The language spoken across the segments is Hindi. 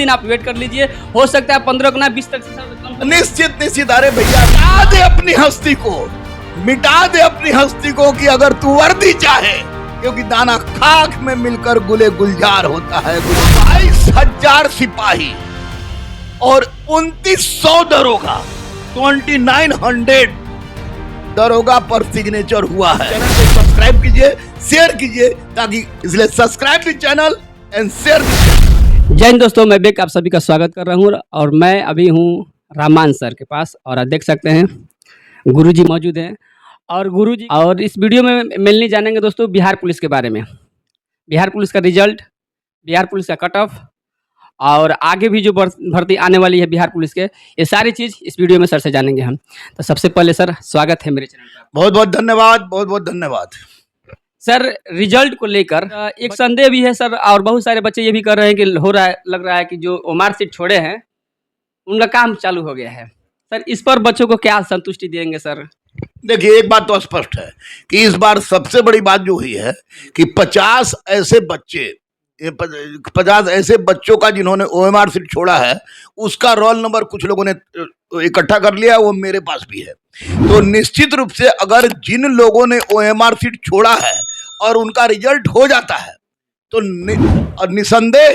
दिन आप वेट कर लीजिए, हो सकता है 15 को ना 20 तक से निश्चित। अरे भैया मिटा दे अपनी हस्ती को, मिटा दे अपनी हस्ती को कि अगर तू वर्दी चाहे, क्योंकि दाना खाक में मिलकर गुले गुलजार होता है। 22,000 सिपाही और 2,900 दरोगा, 2,900 दरोगा पर सिग्नेचर हुआ है। चैनल को सब्सक्राइब कीजिए, शेयर कीजिए, ताकि इसलिए subscribe the channel and share the channel. जय हिंद दोस्तों, मैं बेक आप सभी का स्वागत कर रहा हूँ और मैं अभी हूँ रामान सर के पास और आप देख सकते हैं गुरुजी मौजूद हैं। और गुरुजी और इस वीडियो में मेनली जानेंगे दोस्तों बिहार पुलिस के बारे में, बिहार पुलिस का रिजल्ट, बिहार पुलिस का कट ऑफ और आगे भी जो भर्ती आने वाली है बिहार पुलिस के, ये सारी चीज़ इस वीडियो में सर से जानेंगे हम। तो सबसे पहले सर स्वागत है मेरे चैनल पर। बहुत बहुत धन्यवाद, बहुत बहुत धन्यवाद। सर रिजल्ट को लेकर एक संदेह भी है सर, और बहुत सारे बच्चे ये भी कर रहे हैं कि लग रहा है कि जो मार्कशीट छोड़े हैं उनका काम चालू हो गया है। सर इस पर बच्चों को क्या संतुष्टि देंगे सर? देखिए, एक बात तो स्पष्ट है कि इस बार सबसे बड़ी बात जो हुई है कि 50 ऐसे बच्चे, 50 ऐसे बच्चों का जिन्होंने ओएमआर सीट छोड़ा है, उसका रोल नंबर कुछ लोगों ने इकट्ठा कर लिया, वो मेरे पास भी है। तो निश्चित रूप से अगर जिन लोगों ने ओएमआर सीट छोड़ा है और उनका रिजल्ट हो जाता है तो निसंदेह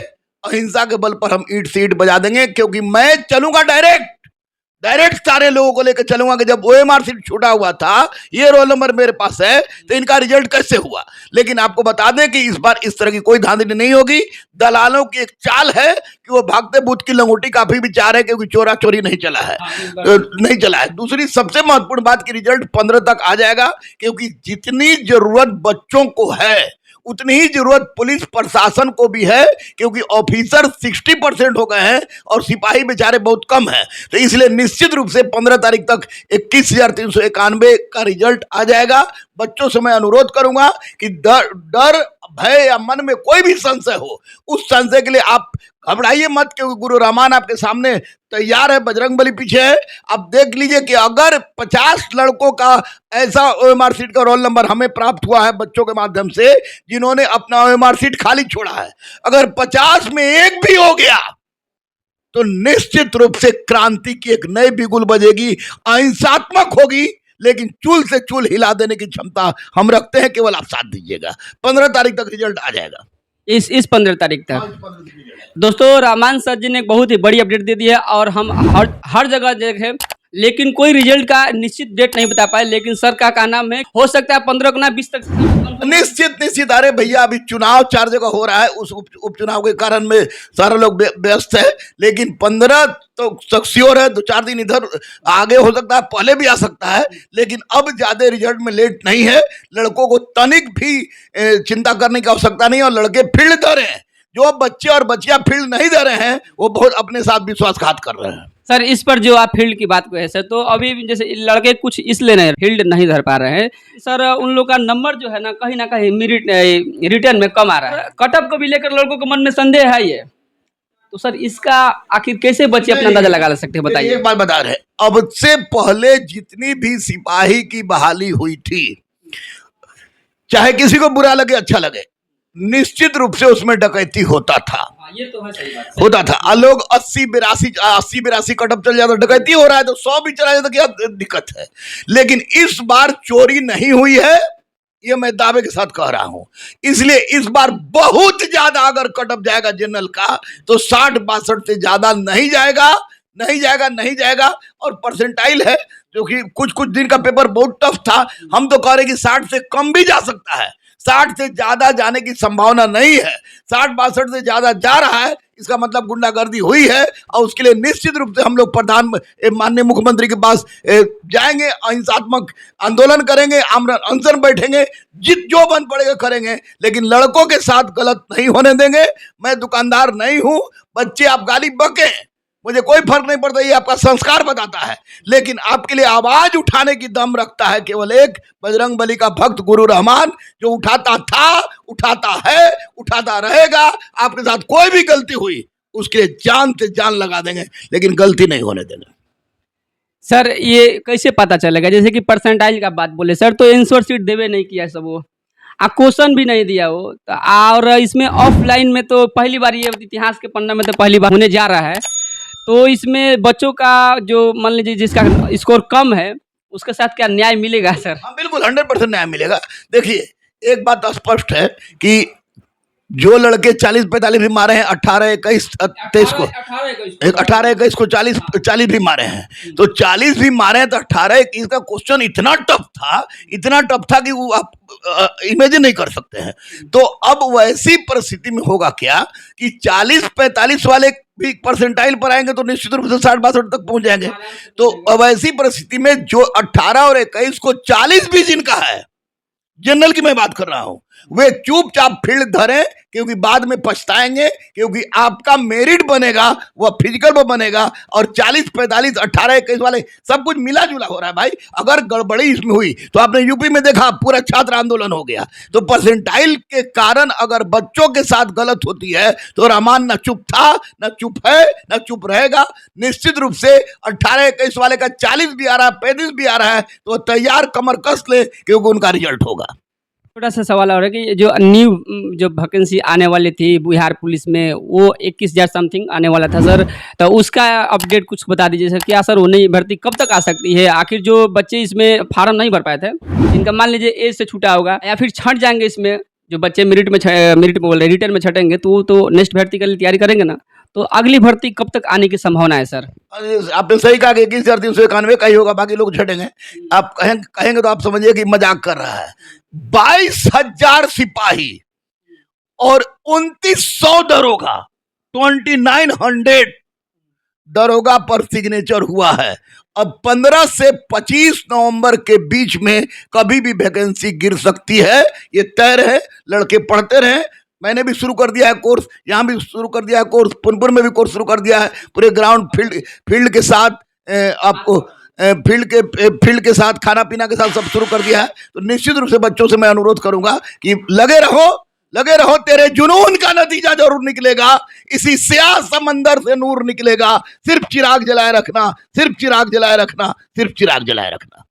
अहिंसा के बल पर हम ईंट से ईंट बजा देंगे, क्योंकि मैं चलूंगा डायरेक्ट सारे लोगों को लेकर चलूंगा कि जब ओएमआर सीट छूटा हुआ था, ये रोल नंबर मेरे पास है, तो इनका रिजल्ट कैसे हुआ। लेकिन आपको बता दें कि इस बार इस तरह की कोई धांधली नहीं होगी। दलालों की एक चाल है कि वो भागते भूत की लंगोटी काफी भी चाह रहे हैं, क्योंकि चोरा चोरी नहीं चला है, नहीं चला है। दूसरी सबसे महत्वपूर्ण बात की रिजल्ट 15 तक आ जाएगा, क्योंकि जितनी जरूरत बच्चों को है उतनी ही जरूरत पुलिस प्रशासन को भी है, क्योंकि ऑफिसर 60% हो गए हैं और सिपाही बेचारे बहुत कम हैं। तो इसलिए निश्चित रूप से 15 तारीख तक 21,391 का रिजल्ट आ जाएगा। बच्चों से मैं अनुरोध करूंगा कि डर भय या मन में कोई भी संशय हो, उस संशय के लिए आप घबराइए मत, क्योंकि गुरु रामान आपके सामने तैयार है, बजरंगबली पीछे है। आप देख लीजिए कि अगर 50 लड़कों का ऐसा ओएमआर सीट का रोल नंबर हमें प्राप्त हुआ है बच्चों के माध्यम से, जिन्होंने अपना ओएमआर सीट खाली छोड़ा है, अगर 50 में एक भी हो गया तो निश्चित रूप से क्रांति की एक नई बिगुल बजेगी, अहिंसात्मक होगी, लेकिन चूल से चूल हिला देने की क्षमता हम रखते हैं। केवल आप साथ दीजिएगा, 15 तारीख तक रिजल्ट आ जाएगा। इस 15 तारीख तक दोस्तों रामान सर जी ने एक बहुत ही बड़ी अपडेट दे दी है और हम हर जगह देखें, लेकिन कोई रिजल्ट का निश्चित डेट नहीं बता पाए। लेकिन सर का कहना है हो सकता है 15 को ना 20 तक निश्चित। अरे भैया अभी चुनाव 4 जगह हो रहा है, उस उपचुनाव के कारण में सारे लोग व्यस्त है, लेकिन 15 तो श्योर है। 2-4 दिन इधर आगे हो सकता है, पहले भी आ सकता है, लेकिन अब ज्यादा रिजल्ट में लेट नहीं है। लड़कों को तनिक भी चिंता करने की आवश्यकता नहीं है, और लड़के फील्ड दे रहे हैं। जो बच्चे और बच्चियां फील्ड नहीं दे रहे हैं, वो बहुत अपने साथ विश्वासघात कर रहे हैं। सर इस पर जो आप फील्ड की बात को है सर, तो अभी जैसे लड़के कुछ इसलिए नहीं फील्ड नहीं धर पा रहे हैं सर, उन लोग का नंबर जो है ना कहीं रिटर्न में कम आ रहा है। कटअप को भी लेकर लड़कों के मन में संदेह है ये, तो सर इसका आखिर कैसे बच्चे अपना अंदाजा लगा सकते हैं, बताइए। एक बात बता रहे, अब से पहले जितनी भी सिपाही की बहाली हुई थी, चाहे किसी को बुरा लगे अच्छा लगे, निश्चित रूप से उसमें डकैती होता था। ये तो है, सही बात होता था। लोग 80-82 कटअप चल जाता, डकैती हो रहा है तो 100 भी चला जाता, क्या दिक्कत है। लेकिन इस बार चोरी नहीं हुई है, ये मैं दावे के साथ कह रहा हूं। इसलिए इस बार बहुत ज्यादा अगर कटअप जाएगा जनरल का, तो 60-62 से ज्यादा नहीं जाएगा। और परसेंटाइल है, जो कि कुछ दिन का पेपर बहुत टफ था, हम तो कह रहे कि 60 से कम भी जा सकता है, 60 से ज्यादा जाने की संभावना नहीं है। 60-62 से ज्यादा जा रहा है, इसका मतलब गुंडागर्दी हुई है, और उसके लिए निश्चित रूप से हम लोग माननीय मुख्यमंत्री के पास जाएंगे, अहिंसात्मक आंदोलन करेंगे, आमरण अनशन बैठेंगे, जो बन पड़ेगा करेंगे, लेकिन लड़कों के साथ गलत नहीं होने देंगे। मैं दुकानदार नहीं हूं, बच्चे आप गाली बके, मुझे कोई फर्क नहीं पड़ता, ये आपका संस्कार बताता है, लेकिन आपके लिए आवाज उठाने की दम रखता है केवल एक बजरंगबली का भक्त गुरु रहमान, जो उठाता था, उठाता है, उठाता रहेगा। आपके साथ कोई भी गलती हुई उसके लिए जान से जान लगा देंगे, लेकिन गलती नहीं होने देंगे। सर ये कैसे पता चलेगा, जैसे कि परसेंटाइल का बात बोले सर, तो आंसर शीट देवे नहीं किया सब वो, क्वेश्चन भी नहीं दिया वो तो। और इसमें ऑफलाइन में तो पहली बार ये इतिहास के पन्ना में तो पहली बार होने जा रहा है। तो इसमें बच्चों का जो मान लीजिए जिसका स्कोर कम है उसके साथ क्या न्याय मिलेगा सर? हाँ बिल्कुल 100% न्याय मिलेगा। देखिए एक बात स्पष्ट है कि जो लड़के 40-45 भी मारे हैं 18-21 23 को, 18-21 को 40 भी मारे हैं, तो 40 भी मारे हैं तो 18-21 का क्वेश्चन इतना टफ था कि वो आप इमेजिन नहीं कर सकते हैं। तो अब वैसी परिस्थिति में होगा क्या कि 40-45 वाले भी परसेंटाइल पर आएंगे तो निश्चित रूप से 60-62 तक पहुंच जाएंगे। तो अब ऐसी परिस्थिति में जो 18 और 21 को 40 भी जिनका है, जनरल की मैं बात कर रहा हूं, वे चुपचाप फील्ड धरें, क्योंकि बाद में पछताएंगे, क्योंकि आपका मेरिट बनेगा वह फिजिकल में बनेगा। और 40-45 18-21 वाले सब कुछ मिला जुला हो रहा है भाई। अगर गड़बड़ी इसमें हुई तो आपने यूपी में देखा पूरा छात्र आंदोलन हो गया। तो परसेंटाइल के कारण अगर बच्चों के साथ गलत होती है तो रहमान न चुप था, न चुप है, न चुप रहेगा। निश्चित रूप से 18-21 वाले का 40 भी आ रहा है, 35 भी आ रहा है, तो तैयार कमर कस ले, क्योंकि उनका रिजल्ट होगा। छोटा सा सवाल और है कि जो न्यू जो वैकेंसी आने वाली थी बिहार पुलिस में वो 21,000 समथिंग आने वाला था सर, तो उसका अपडेट कुछ बता दीजिए सर। क्या सर वो नई भर्ती कब तक आ सकती है? आखिर जो बच्चे इसमें फार्म नहीं भर पाए थे इनका मान लीजिए एज से छूटा होगा या फिर छट जाएंगे, इसमें जो बच्चे मेरिट में बोल रहे रिटर्न में छटेंगे तो नेक्स्ट भर्ती के लिए तैयारी करेंगे ना, तो अगली भर्ती कब तक आने की संभावना है सर? आपने सही कहा कि 21,391 का ही होगा, बाकी लोग छटेंगे। आप कहेंगे तो आप समझिए कि मजाक कर रहा है। 22,000 सिपाही और 2,900 दरोगा, 2,900 दरोगा पर सिग्नेचर हुआ है। अब 15 से 25 नवंबर के बीच में कभी भी वैकेंसी गिर सकती है, ये तय रहे। लड़के पढ़ते रहे। मैंने भी शुरू कर दिया है कोर्स, यहाँ भी शुरू कर दिया है कोर्स, पुनपुर में भी कोर्स शुरू कर दिया है। पूरे ग्राउंड फील्ड के साथ आपको फील्ड के साथ खाना पीना के साथ सब शुरू कर दिया है। तो निश्चित रूप से बच्चों से मैं अनुरोध करूंगा कि लगे रहो, तेरे जुनून का नतीजा जरूर निकलेगा। इसी स्याह समंदर से नूर निकलेगा। सिर्फ चिराग जलाए रखना, सिर्फ चिराग जलाए रखना, सिर्फ चिराग जलाए रखना।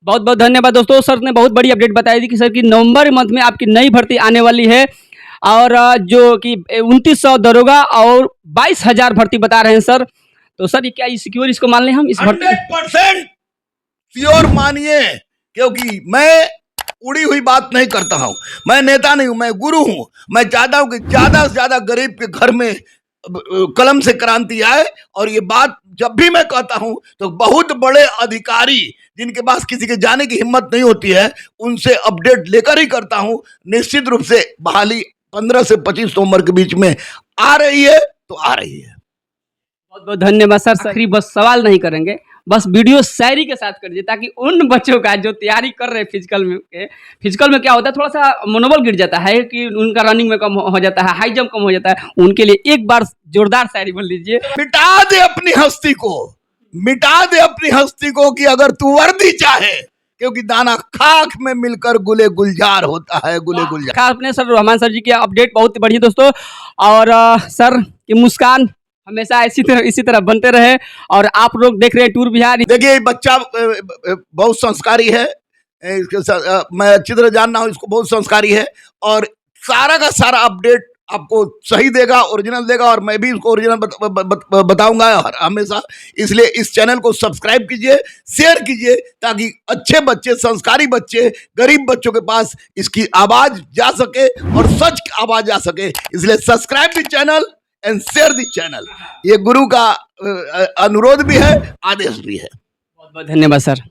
बहुत बहुत धन्यवाद दोस्तों। सर ने बहुत बड़ी अपडेट बताई थी कि सर की नवंबर मंथ में आपकी नई भर्ती आने वाली है, और जो कि 2,900 दरोगा और 22,000 भर्ती बता रहे हैं सर। तो सर ये क्या सिक्योर इसको मान लें हम इस 100% श्योर मानिए, क्योंकि मैं उड़ी हुई बात नहीं करता हूं। मैं नेता नहीं हूं, मैं गुरु हूं। मैं चाहता हूं कि ज्यादा से ज्यादा गरीब के घर में कलम से क्रांति आए। और ये बात जब भी मैं कहता हूं तो बहुत बड़े अधिकारी जिनके पास किसी के जाने की हिम्मत नहीं होती है, उनसे अपडेट लेकर ही करता हूं। निश्चित रूप से बहाली 15 से 25 नवंबर के बीच में आ रही है, तो आ रही है। बहुत बहुत धन्यवाद सर। आखिरी बस सवाल नहीं करेंगे, बस वीडियो शायरी के साथ कर दीजिए, ताकि उन बच्चों का जो तैयारी कर रहे हैं फिजिकल में क्या होता है, थोड़ा सा मनोबल गिर जाता है कि उनका रनिंग में कम हो जाता है, हाई जंप कम हो जाता है, उनके लिए एक बार जोरदार शायरी बोल दीजिए। मिटा दे अपनी हस्ती को कि अगर तू वर्दी चाहे, क्योंकि दाना खाक में मिलकर गुले गुलजार होता है, गुले गुलजार। अपने सर रहमान सर जी की अपडेट बहुत बढ़िया दोस्तों। और सर की मुस्कान हमेशा इसी तरह बनते रहे। और आप लोग देख रहे हैं टूर बिहार। देखिए बच्चा बहुत संस्कारी है, मैं अच्छी तरह जानना हूँ इसको, बहुत संस्कारी है और सारा का सारा अपडेट आपको सही देगा, ओरिजिनल देगा। और मैं भी इसको ओरिजिनल बताऊंगा हमेशा। इसलिए इस चैनल को सब्सक्राइब कीजिए, शेयर कीजिए, ताकि अच्छे बच्चे, संस्कारी बच्चे, गरीब बच्चों के पास इसकी आवाज जा सके और सच की आवाज जा सके। इसलिए subscribe the channel and share the channel. ये गुरु का अनुरोध भी है, आदेश भी है। बहुत बहुत धन्यवाद सर।